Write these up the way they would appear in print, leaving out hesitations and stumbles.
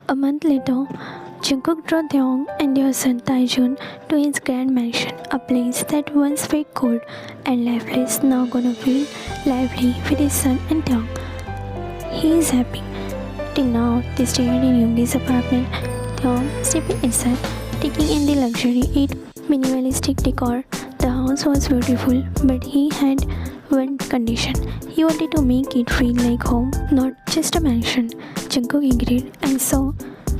A month later, Jungkook drove Taeyong and their son Taejun to his grand mansion, a place that once felt cold and lifeless now gonna feel lively with his son and Taeyong. He is happy. Till now, they stayed in Yoongi's apartment. Taeyong sleeping inside, taking in the luxury, minimalistic decor. The house was beautiful, but he had one condition. He wanted to make it feel like home, not just a mansion. Jungkook agreed, and so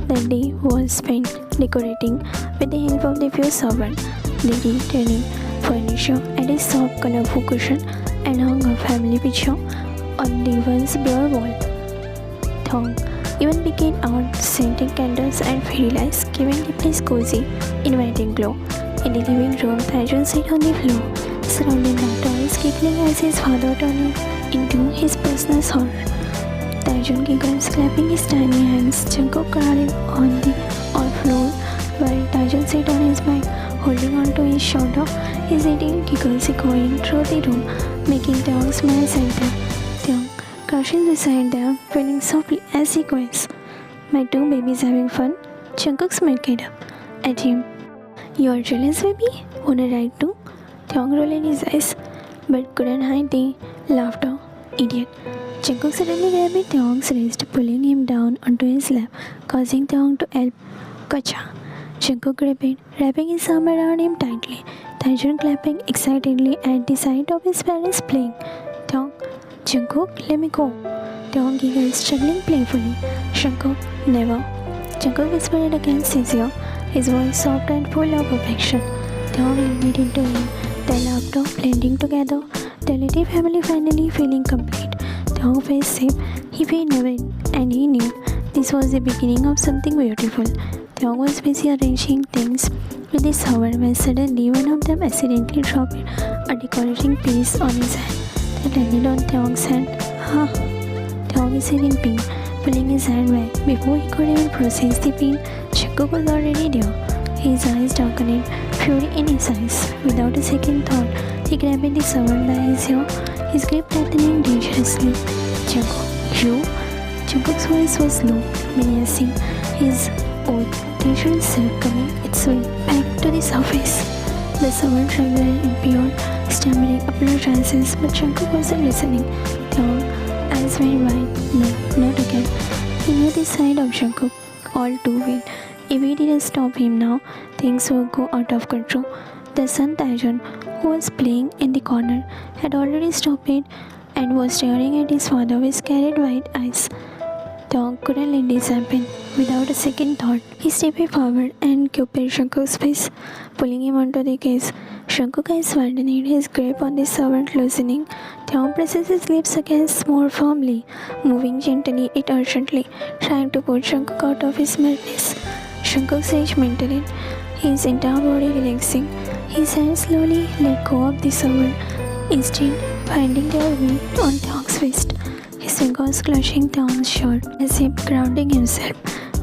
that day was spent decorating with the help of the few servants. They returning furniture, added soft, colorful cushion, and hung a family picture on the once bare wall. Thong even began out scented candles and fairy lights, giving the place cozy, inviting glow. In the living room, Taejun sat on the floor, surrounded by toys, giggling as his father turned into his personal hall. Taejun giggles, clapping his tiny hands. Jungkook crawling on the floor, while Taejun sat on his back, holding onto his shoulder. His eating giggles echoing through the room, making Taeyong smile at them. Taeyong crashes beside them, whining softly as he cries. My two babies having fun? Jungkook smirked up at him. You're jealous, baby? Wanna ride too? Taeyong rolled his eyes, but couldn't hide the laughter. Idiot. Jungkook suddenly grabbed Taeyong's wrist, pulling him down onto his lap, causing Taeyong to yelp, Kacha. Jungkook gripped, wrapping his arm around him tightly. Taejun clapping excitedly at the sight of his parents playing. Taeyong, Jungkook, let me go. Taeyong giggled, struggling playfully. Jungkook, never. Jungkook whispered against his ear, his voice soft and full of affection. Taeyong leaned into him, their laughter blending together, the little family finally feeling complete. Taeyong faced him, he paid no it, and he knew this was the beginning of something beautiful. Taeyong was busy arranging things with his servant when suddenly one of them accidentally dropped a decorating piece on his hand. That landed on Taeyong's hand. Huh? Taeyong is in pain, pulling his hand back. Before he could even process the pain, Jungkook was already there. His eyes darkened, fury in his eyes. Without a second thought, he grabbed the servant by his ear, his grip tightening dangerously. Jungkook, you? Jungkook's voice was low, menacing, his oath, tension self coming its way back to the surface. The servant struggled and implored, stammering apologizes, but Jungkook wasn't listening. Taeyong eyes went wide. No, not again. He knew the side of Jungkook all too well. If he didn't stop him now, things would go out of control. The son Taejun, who was playing in the corner, had already stopped it and was staring at his father with scared wide eyes. Taeyong couldn't let this happen. Without a second thought, he stepped forward and gripped Jungkook's face, pulling him onto the case. Jungkook eyes widened, his grip on the servant loosening. Taeyong presses his lips against more firmly, moving gently yet urgently, trying to pull Jungkook out of his madness. Jungkook stretched mentally, his entire body relaxing. His hands slowly let go of the servant, instead finding their way on Taeyong's waist. His fingers clutching Taeyong's shirt as if grounding himself.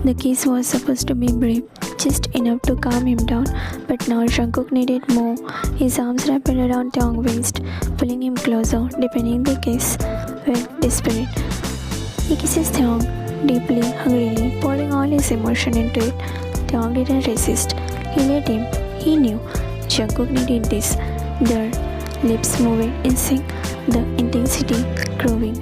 The kiss was supposed to be brief, just enough to calm him down, but now Jungkook needed more. His arms wrapped around Taeyong's waist, pulling him closer, deepening the kiss with desperate. He kisses Taeyong deeply, hungrily, pouring all his emotion into it. Taeyong didn't resist. He let him. He knew Jungkook needed this. Their lips moving in sync, the intensity growing.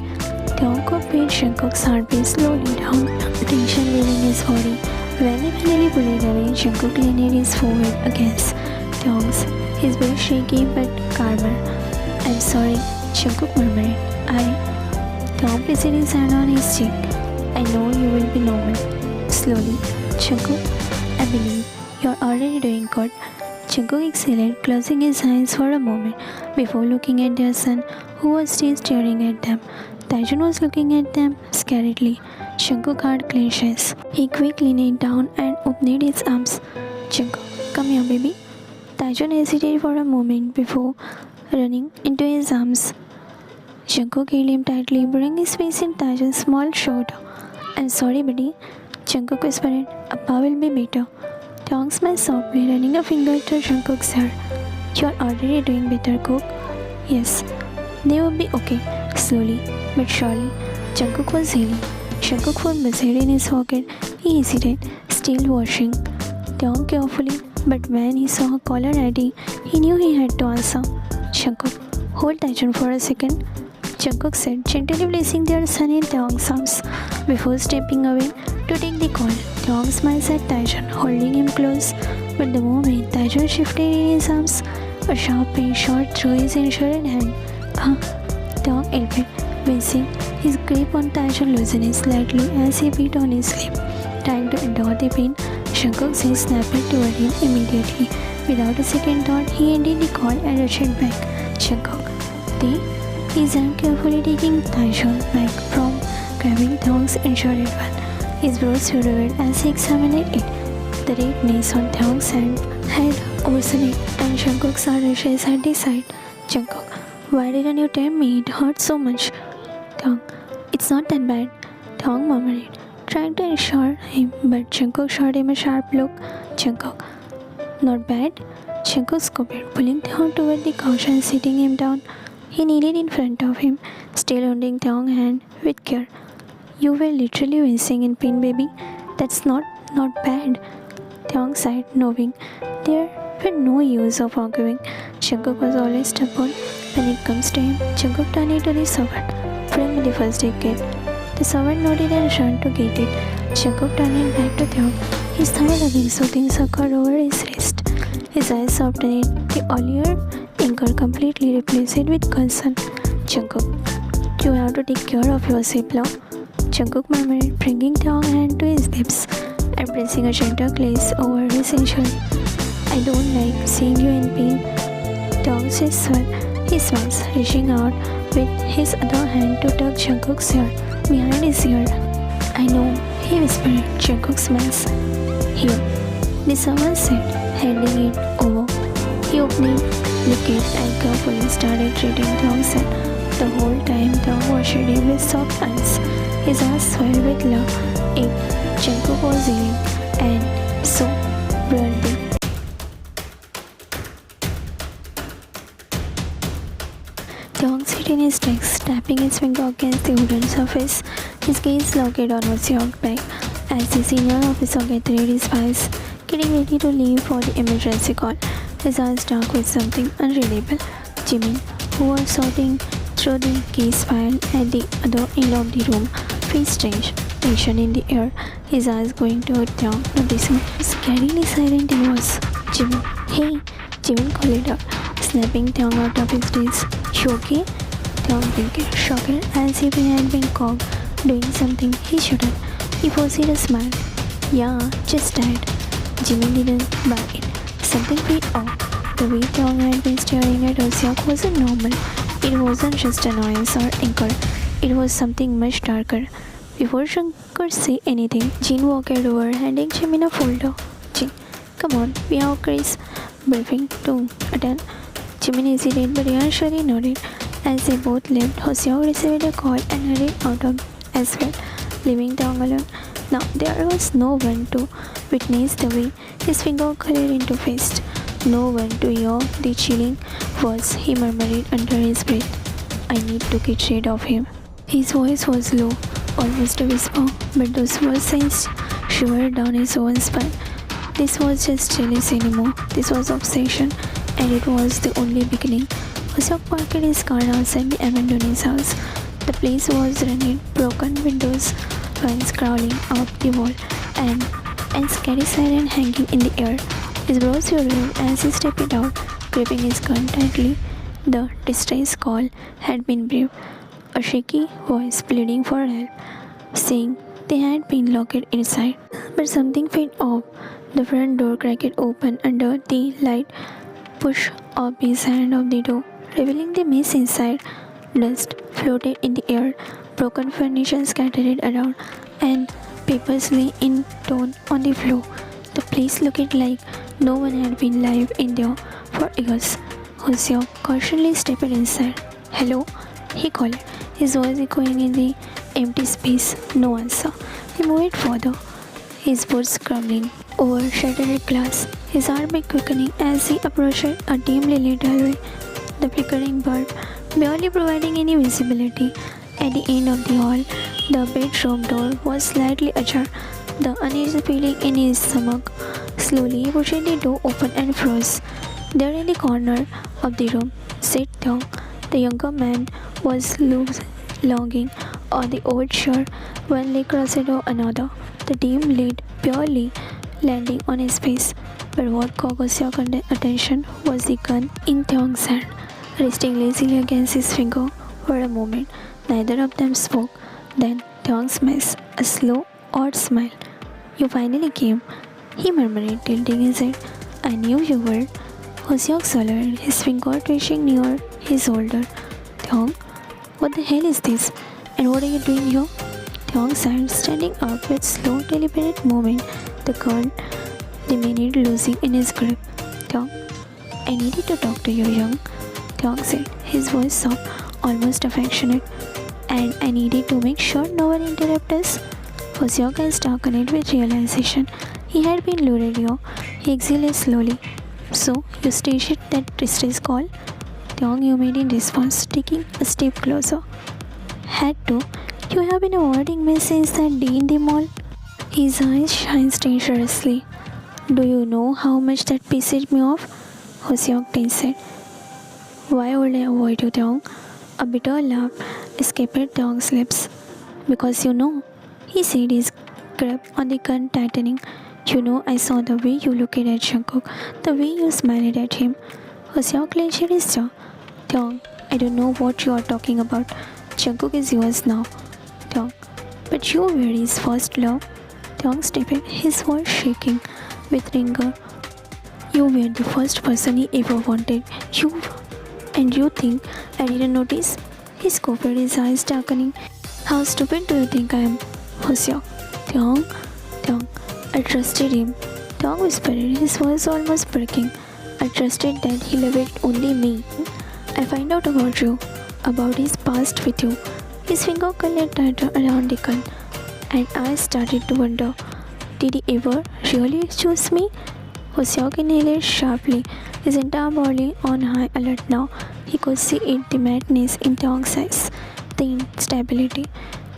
Taeyong could feel Jungkook's heartbeat slowly down, tension leaving his body. When he finally pulled it away, Jungkook leaned his forehead against Taeyong's, his voice shaky but calmer. I'm sorry, Jungkook murmured. Taeyong placed his hand on his cheek. I know you will be normal. Slowly, Jungkook, I believe you're already doing good. Jungkook exhaled, closing his eyes for a moment before looking at their son, who was still staring at them. Taejun was looking at them scaredly. Jungkook heart clenches. He quickly knelt down and opened his arms. Jungkook, come here, baby. Taejun hesitated for a moment before running into his arms. Jungkook held him tightly, bringing his face in Taejun's small shoulder. I'm sorry, buddy. Jungkook whispered, Appa will be better. Taeyong smiled softly, running a finger through Jungkook's hair. You're already doing better, Kook. Yes, they will be okay. Slowly but surely, Jungkook was healing. Jungkook found busied in his pocket, He hesitated, still watching Taeyong carefully, but when he saw caller ID, he knew he had to answer. Jungkook, hold Taejun for a second, Jungkook said, gently placing their son in Taeyong's arms before stepping away to take the call. Taeyong smiles at Taejun, holding him close, but the moment Taejun shifted in his arms, a sharp pain shot through his injured hand. Taeyong elbowed, wincing, his grip on Taejun loosened slightly as he beat on his lip. Trying to endure the pain, Jungkook said, snapping toward him immediately. Without a second thought, he ended the call and rushed back. Jungkook, he said, carefully taking Taejun back from grabbing Taeyong's injured one. His brows quivered as he examined it. The redness on Taeyong's hand had worsened, and Jungkook saw rashes at the side. Jungkook, why didn't you tell me it hurt so much? Taeyong, it's not that bad, Taeyong murmured, trying to assure him, but Jungkook shot him a sharp look. Jungkook, not bad? Jungkook scooped, pulling Taeyong toward the couch and sitting him down. He kneeled in front of him, still holding Taeyong's hand with care. You were literally wincing in pain, baby. That's not bad. Taeyong sighed, knowing there were no use of arguing. Jungkook was always stubborn when it comes to him. Jungkook turned to the servant. Bring me the first aid kit. The servant nodded and ran to get it. Jungkook turned back to Taeyong. His thigh-loving soothing circled over his wrist. His eyes softened. The earlier anger completely replaced it with concern. Jungkook, you have to take care of yourself now. Jungkook murmured, bringing Taeyong's hand to his lips and pressing a gentle glaze over his injury. I don't like seeing you in pain. Taeyong said, he smiles, reaching out with his other hand to tuck Jungkook's hair behind his ear. I know, he whispered. Jungkook smiles. Here, the servant said, handing it over. He opened it and carefully started treating Taeyong's head. The whole time Taeyong watched him with soft eyes. His eyes swelled with love. Jungkook was healing, and so brilliantly. Taeyong sat in his desk, tapping his finger against the wooden surface. His gaze locked on Seok's back as the senior officer gathered his files, getting ready to leave for the emergency call. His eyes dark with something unreadable. Jimin, who was sorting through the case file at the other end of the room, faced strange tension in the air, his eyes going toward Taeyong, noticing how scarily silent he was. Jimin, hey, Jimin called out, snapping Taeyong out of his daze. You okay? Taeyong blinked, shocked as if he had been caught doing something he shouldn't. He forced a smile. Yeah, just tired. Jimin didn't buy it. Something felt off. The way Taeyong had been staring at Seok wasn't normal. It wasn't just annoyance or anger. It was something much darker. Before Jungkook could say anything, Jin walked over, handing Jimin a folder. Jin, come on, we have Chris briefing to attend. Jimin hesitated but eventually nodded. As they both left, Seok received a call and hurried out of as well, leaving Taeyong alone. Now there was no one to witness the way his finger colored into fist. No one to hear the chilling words he murmured under his breath. I need to get rid of him. His voice was low, almost a whisper, but those words sent shiver down his own spine. This was just jealousy anymore. This was obsession, and it was the only beginning. Seok parked his car outside the abandoned house. The place was running, broken windows, vines crawling out the wall, and scary siren hanging in the air. His brows quivered as he stepped out, gripping his gun tightly. The distress call had been brief, a shaky voice pleading for help, saying they had been locked inside. But something felt off. The front door cracked open under the light push of his hand of the door, revealing the mess inside. Dust floated in the air, broken furniture scattered around, and papers lay in torn on the floor. The place looked like no one had been alive in there for years. Seok cautiously stepped inside. Hello, he called, his voice echoing in the empty space. No answer. He moved further, his boots crumbling over shattered glass. His heartbeat quickening as he approached a dimly lit hallway, the flickering bulb barely providing any visibility. At the end of the hall, the bedroom door was slightly ajar. The uneasy feeling in his stomach slowly pushed the door open and froze. There in the corner of the room sat Thong. The younger man was lounging on the old chair, one leg crossed over another, the dim light barely landing on his face. But what caught Gosyok's attention was the gun in Thong's hand, resting lazily against his finger. For a moment, neither of them spoke. Then Thong smiled, a slow, odd smile. "You finally came," he murmured, tilting his head. "I knew you would." Hoseok swallowed, his finger twitching near his shoulder. "Thong, what the hell is this? And what are you doing here?" Thong sighed, standing up with slow, deliberate movement, the gun remained losing in his grip. "Thong, I needed to talk to you, Young," Thong said, his voice soft, almost affectionate. "And I needed to make sure no one interrupted us." Hoseok eyes darkened with realization. He had been lured here. He exhaled slowly. "So, you staged that distress call?" Thong hummed in response, taking a step closer. "Had to. You have been avoiding me since that day in the mall." His eyes shined dangerously. "Do you know how much that pissed me off?" Hoseok said. "Why would I avoid you, Thong?" A bitter laugh escaped Thong's lips. "Because you know," he said, his grip on the gun tightening. "You know, I saw the way you looked at Jungkook, the way you smiled at him." Hoseok clenched his jaw. "Thong, I don't know what you are talking about. Jungkook is yours now." "Thong, but you were his first love." Thong stepped, his voice shaking with anger. "You were the first person he ever wanted. And you think I didn't notice?" He scoffed, his eyes darkening. "How stupid do you think I am, Hoseok?" "Thong, Thong, I trusted him," Thong whispered, his voice almost breaking. "I trusted that he loved only me. I find out about you, about his past with you." His finger curled tighter around the gun, and I started to wonder, did he ever really choose me? Hoseok inhaled sharply, his entire body on high alert now. He could see it, the madness in Thong's eyes, the instability.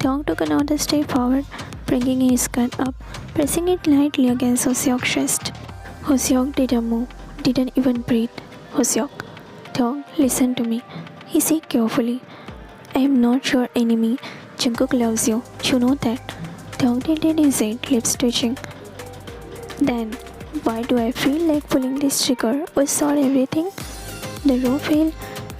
Thong took another step forward, bringing his gun up, pressing it lightly against Hoseok's chest. Hoseok didn't move, didn't even breathe. "Hoseok, Thong, listen to me," he said carefully. "I am not your enemy. Jungkook loves you. You know that." Thong tilted his head, lips twitching. "Then why do I feel like pulling this trigger will solve everything?" The room fell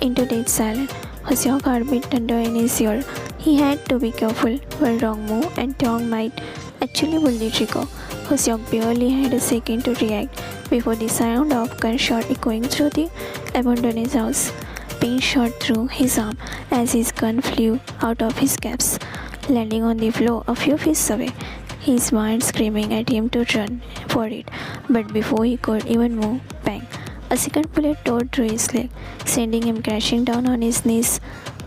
into dead silence. Hoseok's heartbeat thundered in his ear. He had to be careful. One wrong move and Thong might actually pull the trigger. Hoseok barely had a second to react before the sound of gunshot echoing through the abandoned house. Pain shot through his arm as his gun flew out of his grasp, landing on the floor a few feet away. His mind screaming at him to run for it, but before he could even move, bang! A second bullet tore through his leg, sending him crashing down on his knees.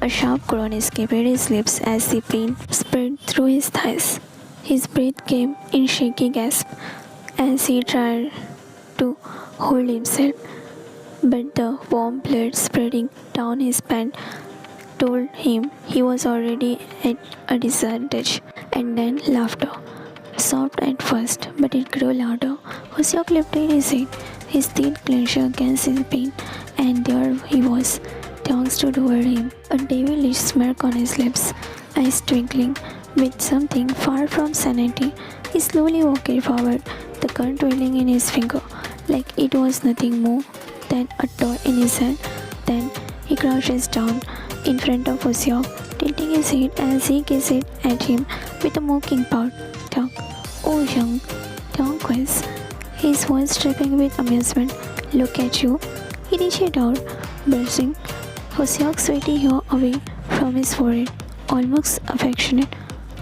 A sharp groan escaped his lips as the pain spread through his thighs. His breath came in shaky gasps as he tried to hold himself, but the warm blood spreading down his pant told him he was already at a disadvantage. And then laughter. Soft at first, but it grew louder. Hoseok lifted his head, his teeth clenched against his pain, and there he was. Thong stood over him, a devilish smirk on his lips, eyes twinkling with something far from sanity. He slowly walked forward, the gun twirling in his finger, like it was nothing more than a toy in his hand. Then he crouches down in front of Hoseok, tilting his head as he gazed at him with a mocking pout. "Thong, oh Young," Thong quizzed, his voice dripping with amusement. "Look at you." He reached out, brushing Hoseok's sweaty hair away from his forehead, almost affectionate.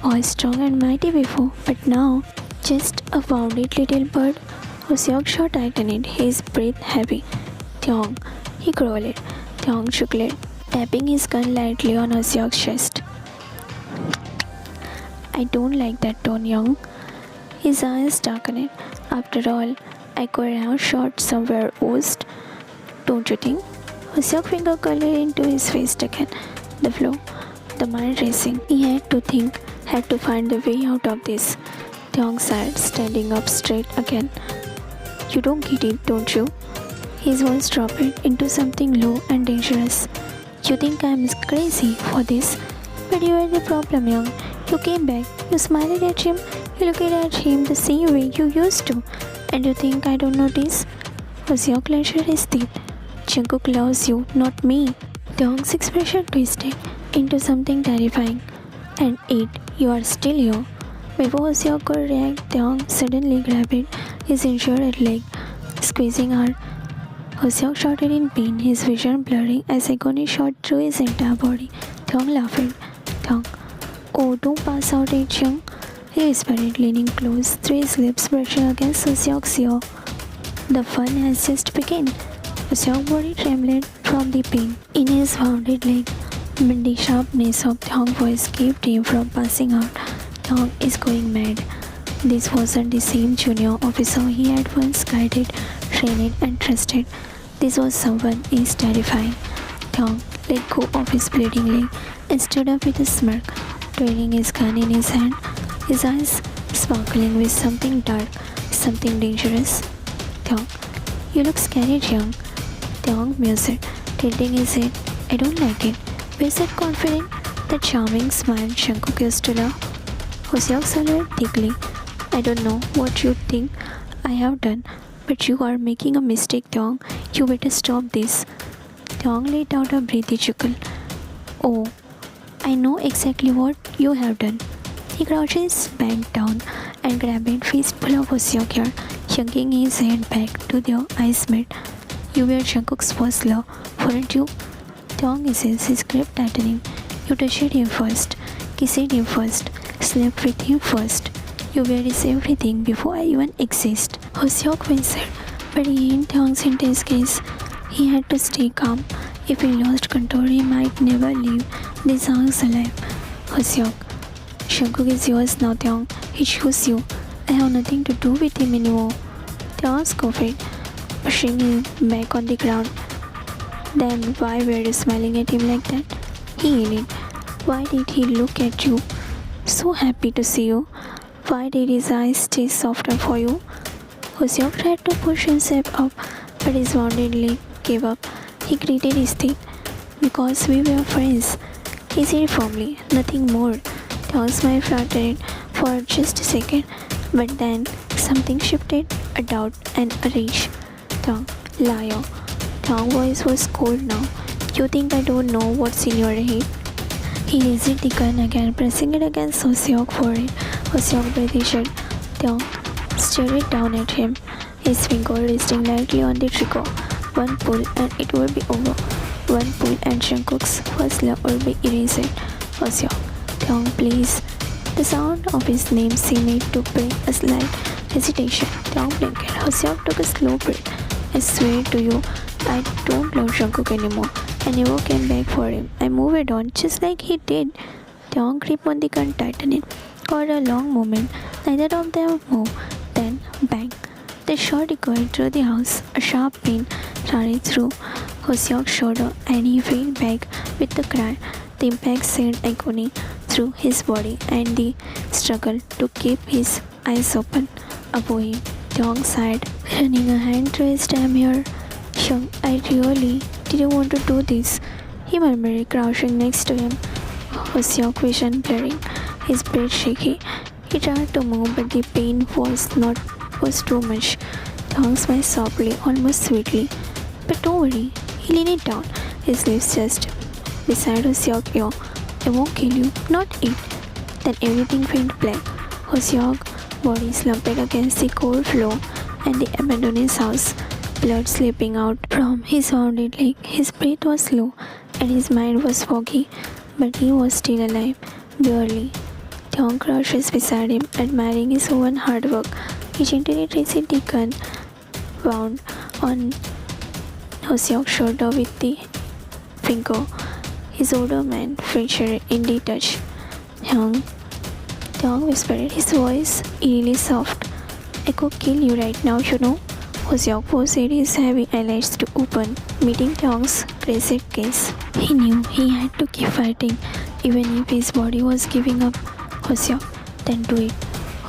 All strong and mighty before, but now just a wounded little bird. Hoseok's jaw tightened, his breath heavy. "Thong," he growled. Thong chuckled, tapping his gun lightly on Hoseok's chest. "I don't like that tone, Young." His eyes darkened. "After all, I could have shot somewhere else, don't you think?" Hoseok's finger curled into his face again. The floor, the mind racing. He had to think, had to find the way out of this. Tyong said, standing up straight again. You don't get it, don't you? His voice dropped into something low and dangerous. You think I'm crazy for this? But you are the problem, Young. You came back, you smiled at him, you looked at him the same way you used to, and you think I don't notice? Hoseok clenched his teeth. Jungkook loves you, not me. Tyong's expression twisted into something terrifying. And it, you are still here. Before Hoseok could react, Tyong suddenly grabbed his injured leg, squeezing hard. Hoseok shouted in pain, his vision blurring as agony shot through his entire body. Tyong laughed. Tyong, oh, don't pass out, Young. He whispered, leaning close, through his lips brushing against Hoseok's ear. The fun has just begun. Hoseok's body trembled from the pain in his wounded leg, but the sharpness of Tyong's voice kept him from passing out. Tyong is going mad. This wasn't the same junior officer he had once guided, trained, and trusted. This was someone is terrifying. Tyong let go of his bleeding leg and stood up with a smirk, twirling his gun in his hand, his eyes sparkling with something dark, something dangerous. Tyong, you look scary, Young. Tyong mused, tilting his head. I don't like it. We said confident, that charming smile Jungkook used to love. Hoseok saluted thickly. I don't know what you think I have done, but you are making a mistake, Tyong. You better stop this. Tyong let out a breathy chuckle. Oh, I know exactly what you have done. He crouched his back down and grabbed a fistful of Hoseok hair, yanking his head back to their eyes met. You were Jungkook's first love, weren't you? Tyong hissed, his grip tightening. You touched him first, kissed him first, slept with him first. You were his everything before I even exist. Hoseok winced, but in Tyong's intense gaze, he had to stay calm. If he lost control, he might never leave these arms alive. Hoseok, Jungkook is yours now, Tyong. He chose you. I have nothing to do with him anymore. Tyong scoffed, pushing him back on the ground. Then why were you smiling at him like that? He yelled. Why did he look at you? So happy to see you. Why did his eyes stay softer for you? Hoseok tried to push himself up, but his wounded leg gave up. He gritted his teeth. Because we were friends, he said firmly, nothing more. Tyong's smile fluttered for just a second, but then something shifted, a doubt and a rage. Tyong, liar. Tyong's voice was cold now. You think I don't know what's in your head? He raised the gun again, pressing it against Hoseok's forehead. Hoseok breathed. Tyong stared down at him, his finger resting lightly on the trigger. One pull and it will be over. One pull and Jungkook's first love will be erased. Hoseok, Tyong, please. The sound of his name seemed to bring a slight hesitation. Tyong blinked. Hoseok took a slow breath. I swear to you, I don't love Jungkook anymore. I never came back for him. I moved on just like he did. Tyong gripped on the gun tightening. For a long moment, neither of them moved. Then, bang. The shot echoed through the house. A sharp pain ran through Hoseok's shoulder and he fell back with a cry. The impact sent agony through his body and the struggle to keep his eyes open above him. Tyong sighed, running a hand through his damn hair. Young, I really didn't want to do this, he murmured, crouching next to him. Hoseok vision blurring, his breath shaky. He tried to move, but the pain was too much. Tyong smiled softly, almost sweetly. But don't worry, he leaned it down, his lips just beside Hoseok's ear. I won't kill you, not it. Then everything went black. Hoseok's body slumped against the cold floor and the abandoned house, blood slipping out from his wounded leg. His breath was slow and his mind was foggy, but he was still alive, barely. Tyong crouches beside him, admiring his own hard work. He gently raised the gun, wound on Hoseok's shoulder with the finger. His older man fractured in the touch. Tyong whispered, his voice eerily soft. I could kill you right now, you know. Hoseok forced his heavy eyelids to open, meeting Tyong's crazy gaze. He knew he had to keep fighting, even if his body was giving up. Hoseok, then do it.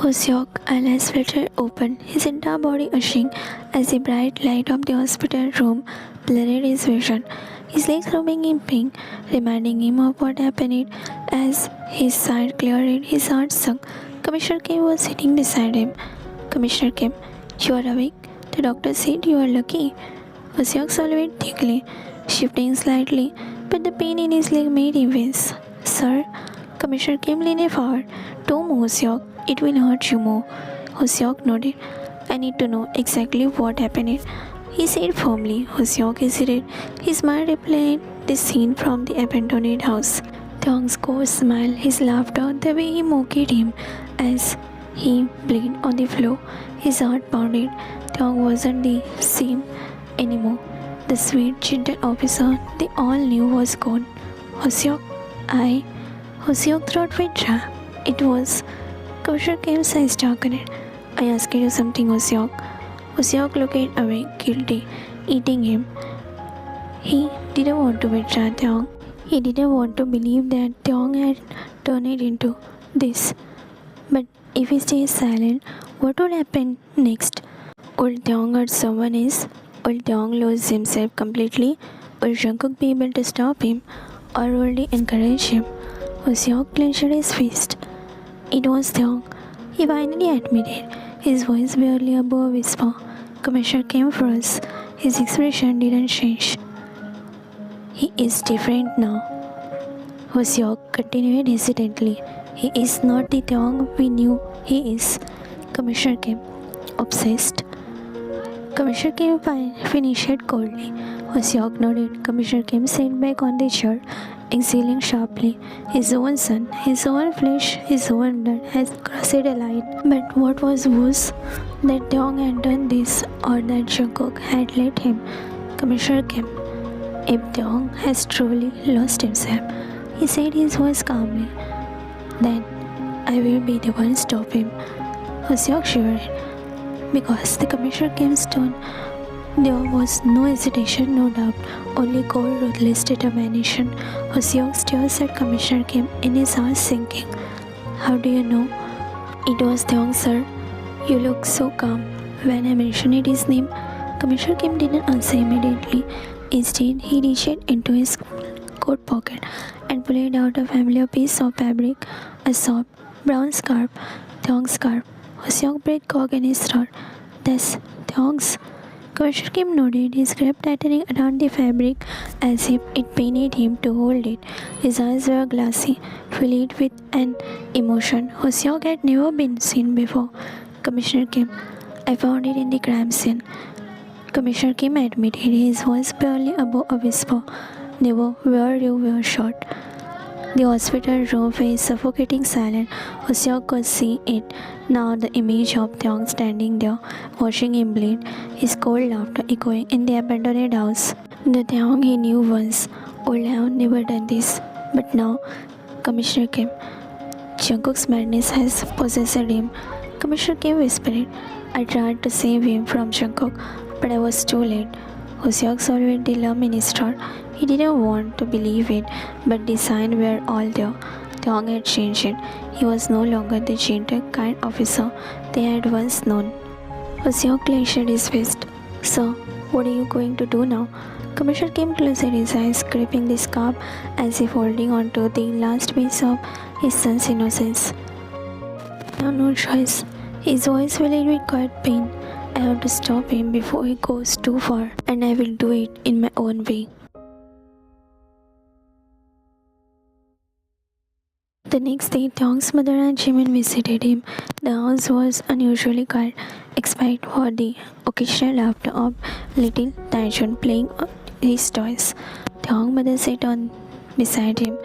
Hoseok, eyelids fluttered open, his entire body ushing as the bright light of the hospital room blurred his vision. His legs rubbing in pain, reminding him of what happened as his sight cleared, his heart sunk. Commissioner Kim was sitting beside him. Commissioner Kim, you are awake? The doctor said you are lucky. Hoseok swallowed thickly, shifting slightly, but the pain in his leg made him wince. Sir, Commissioner Kim leaned forward. Don't move, Hoseok. It will hurt you more. Hoseok nodded. I need to know exactly what happened. He said firmly. Hoseok hesitated. His mind replayed the scene from the abandoned house. Thong's coarse smile, his laughter, the way he mocked him as he bled on the floor. His heart pounded. Thong wasn't the same anymore. The sweet, gentle officer they all knew was gone. Hoseok, Hoseok throat went dry. It was. Commissioner Kim's eyes darkened. I asked you something, Hoseok. Hoseok looked away, guilty, eating him. He didn't want to betray Thong. He didn't want to believe that Thong had turned it into this. But if he stays silent, what would happen next? Would Thong hurt someone else? Would Thong lose himself completely? Would Jungkook be able to stop him? Or would he encourage him? Hoseok clenched his fist. It was Thong. He finally admitted, his voice barely above a whisper. Commissioner came for us. His expression didn't change. He is different now. Hoseok continued hesitantly. He is not the Thong we knew he is. Commissioner Kim, obsessed. Commissioner Kim finished coldly. Hoseok nodded. Commissioner Kim sat back on the chair, exhaling sharply. His own son, his own flesh, his own blood has crossed a line. But what was worse, that Thong had done this or that Jungkook had let him. Commissioner Kim, if Thong has truly lost himself, he said his voice calmly, then I will be the one to stop him. Hoseok shivered. Because the Commissioner Kim's tone, there was no hesitation, no doubt, only cold, ruthless determination. Hoseok stares at Commissioner Kim in his heart sinking. How do you know? It was Thong, sir. You look so calm. When I mentioned his name, Commissioner Kim didn't answer immediately. Instead, he reached into his coat pocket and pulled out a familiar piece of fabric, a soft brown scarf, Thong's scarf. Hoseok breathed cock in his throat. That's Thong's. Commissioner Kim nodded, his grip tightening around the fabric as if it pained him to hold it. His eyes were glassy, filled with an emotion Hoseok had never been seen before. Commissioner Kim, I found it in the crime scene. Commissioner Kim admitted, his voice barely above a whisper. Never where you were shot. The hospital room was suffocating silent. Hoseok could see it now, the image of Thong standing there, watching him bleed, his cold laughter echoing in the abandoned house. The Thong he knew once would have never done this. But now, Commissioner Kim, Jungkook's madness has possessed him. Commissioner Kim whispered. I tried to save him from Jungkook, but I was too late. Hoseok swallowed the lump in his throat. He didn't want to believe it, but the signs were all there. Thong had changed it. He was no longer the gentle, kind officer they had once known. Hoseok clenched his fist. Sir, what are you going to do now? Commissioner Kim closed his eyes, gripping the scarf as if holding on to the last piece of his son's innocence. I have no choice. His voice filled with quiet pain. I have to stop him before he goes too far, and I will do it in my own way. The next day, Thong's mother and Jimin visited him. The house was unusually quiet, except for the occasional laughter of little Taejun playing his toys. Thong's mother sat on beside him,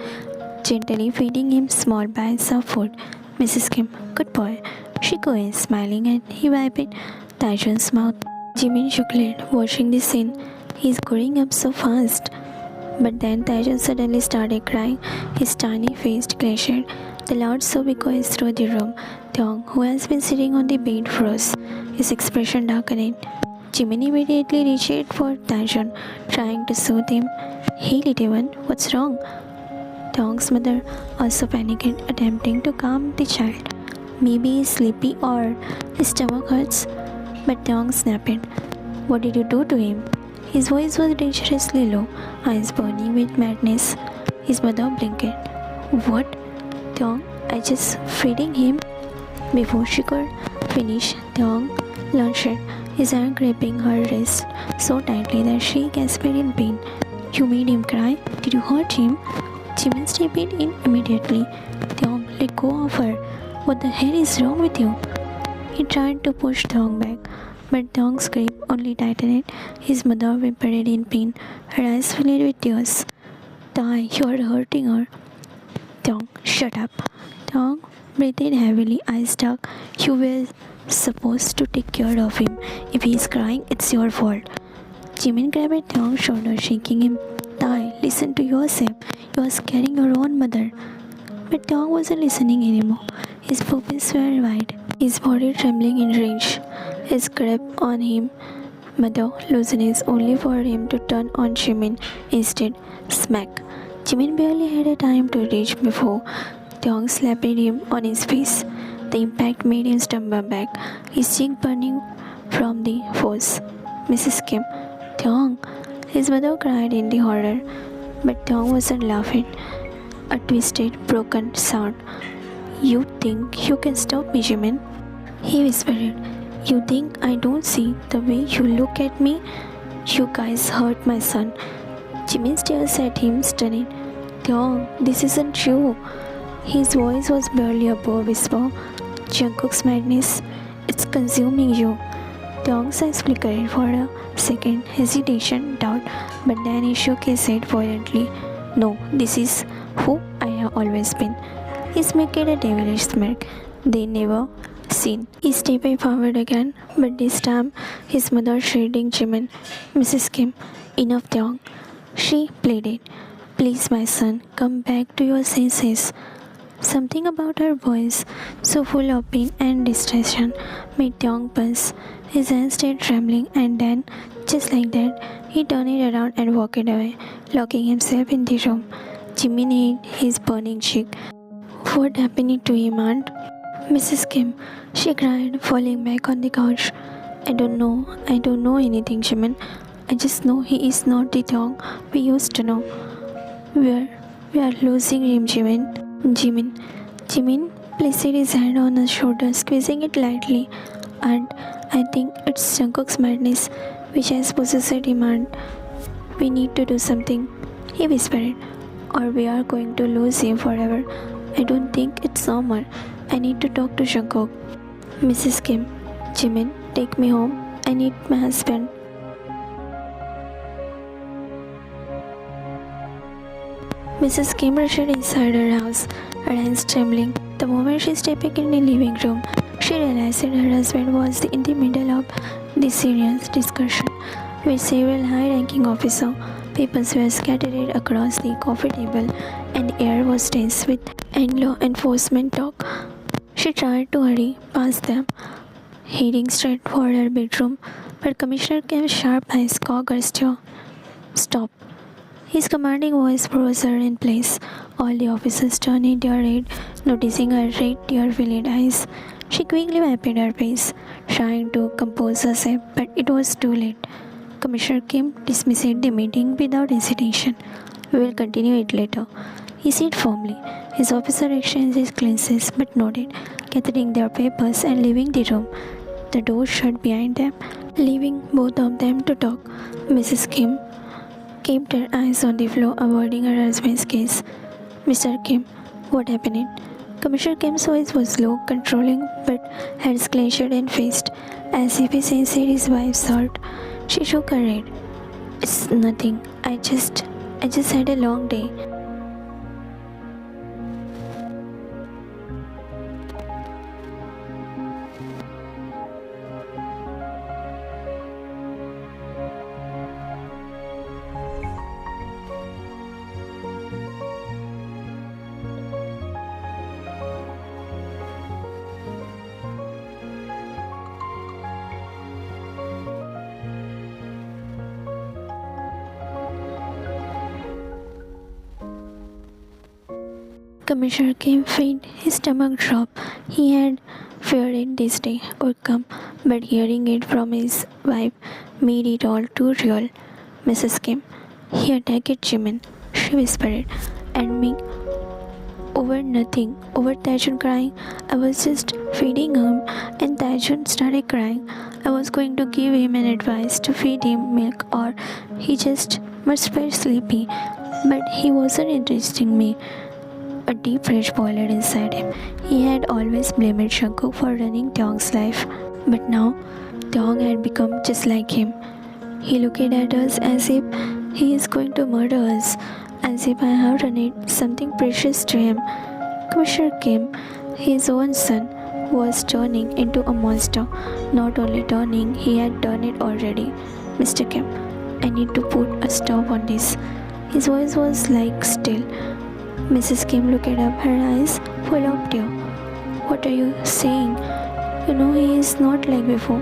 gently feeding him small bites of food. Mrs. Kim, good boy, she goes, smiling, and he wiped Taejun's mouth. Jimin shook head, watching the scene. He's growing up so fast. But then Taejun suddenly started crying, his tiny face clenched. The loud sob echoed through the room. Thong, who has been sitting on the bed, froze, his expression darkening. Jimin immediately reached for Taejun, trying to soothe him. Hey little one, what's wrong? Thong's mother also panicked, attempting to calm the child. Maybe he's sleepy or his stomach hurts. But Taeyong snapped. What did you do to him? His voice was dangerously low, eyes burning with madness. His mother blinked. What? Taeyong, I just feeding him. Before she could finish, Taeyong lunged, his hand gripping her wrist so tightly that she gasped in pain. You made him cry? Did you hurt him? Jimin stepped in immediately. Taeyong, let go of her. What the hell is wrong with you? He tried to push Taeyong back, but Taeyong's grip only tightened. His mother whimpered in pain, her eyes filled with tears. Tai, you are hurting her. Taeyong, shut up. Taeyong breathed heavily, eyes dark. You were supposed to take care of him. If he is crying, it's your fault. Jimin grabbed Taeyong's shoulder, shaking him. Tai, listen to yourself. You are scaring your own mother. But Taeyong wasn't listening anymore. His pupils were wide, his body trembling in rage. His grip on him, mother loosened his only for him to turn on Jimin. Instead, smack. Jimin barely had a time to reach before Taeyong slapped him on his face. The impact made him stumble back, his cheek burning from the force. Mrs. Kim, Taeyong, his mother cried in the horror, but Taeyong wasn't laughing. A twisted, broken sound. You think you can stop me, Jimin? He whispered. You think I don't see the way you look at me? You guys hurt my son. Jimin stares at him, stunned. Taeyong, this isn't true. His voice was barely above whisper. Jungkook's madness, it's consuming you. Taeyong's eyes flickered for a second, hesitation, doubt, but then he shook his head violently. No, this is who I have always been. He smirked a devilish smirk they never seen. He stepped forward again, but this time his mother shielding Jimin. Mrs. Kim, enough Taeyong. She pleaded. Please, my son, come back to your senses. Something about her voice, so full of pain and distraction, made Taeyong pulse. His hands stayed trembling, and then, just like that, he turned it around and walked away, locking himself in the room. Jimin hid his burning cheek. What happened to him, aunt? Mrs. Kim, she cried, falling back on the couch. I don't know anything, Jimin. I just know he is not the Taeyong we used to know. We are losing him, Jimin placed his hand on her shoulder, squeezing it lightly. And I think it's Jungkook's madness which has possessed him, and we need to do something, he whispered, or we are going to lose him forever. I don't think it's normal. I need to talk to Jungkook. Mrs. Kim, Jimin, take me home. I need my husband. Mrs. Kim rushed inside her house, her hands trembling. The moment she stepped in the living room, she realized that her husband was in the middle of this serious discussion with several high-ranking officers. Papers were scattered across the coffee table, and the air was tense with law enforcement talk. She tried to hurry past them, heading straight for her bedroom, but Commissioner Kim's sharp eyes caught her jaw. Stop. His commanding voice froze her in place. All the officers turned in their head, noticing her red, tear-filled eyes. She quickly wiped her face, trying to compose herself, but it was too late. Commissioner Kim dismissed the meeting without hesitation. We will continue it later, he said firmly. His officer exchanged glances but nodded, gathering their papers and leaving the room. The door shut behind them, leaving both of them to talk. Mrs. Kim kept her eyes on the floor, avoiding her husband's gaze. Mr. Kim, what happened? Commissioner Kim's voice was low, controlling, but hands clenched and faced, as if he sensed his wife's heart. She shook her head. It's nothing. I just had a long day. Commissioner Kim felt his stomach drop. He had feared this day would come, but hearing it from his wife made it all too real. Mrs. Kim, he attacked Jimin, she whispered, and me over nothing, over Taijun crying. I was just feeding him, and Taijun started crying. I was going to give him an advice to feed him milk, or he just must be sleepy, but he wasn't interesting me. A deep rage boiled inside him. He had always blamed Shankuk for running Taeyong's life, but now Taeyong had become just like him. He looked at us as if he is going to murder us, as if I have done it something precious to him. Commissioner Kim, his own son, was turning into a monster. Not only turning, he had done it already. Mr. Kim, I need to put a stop on this. His voice was like steel. Mrs. Kim looked up, her eyes full of tears. What are you saying? You know he is not like before.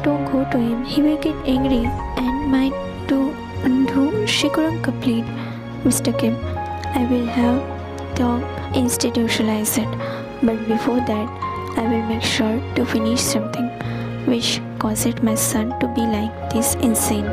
Don't go to him. He will get angry and might do undo. She couldn't complete. Mr. Kim, I will have Taeyong institutionalized, but before that, I will make sure to finish something which caused my son to be like this insane.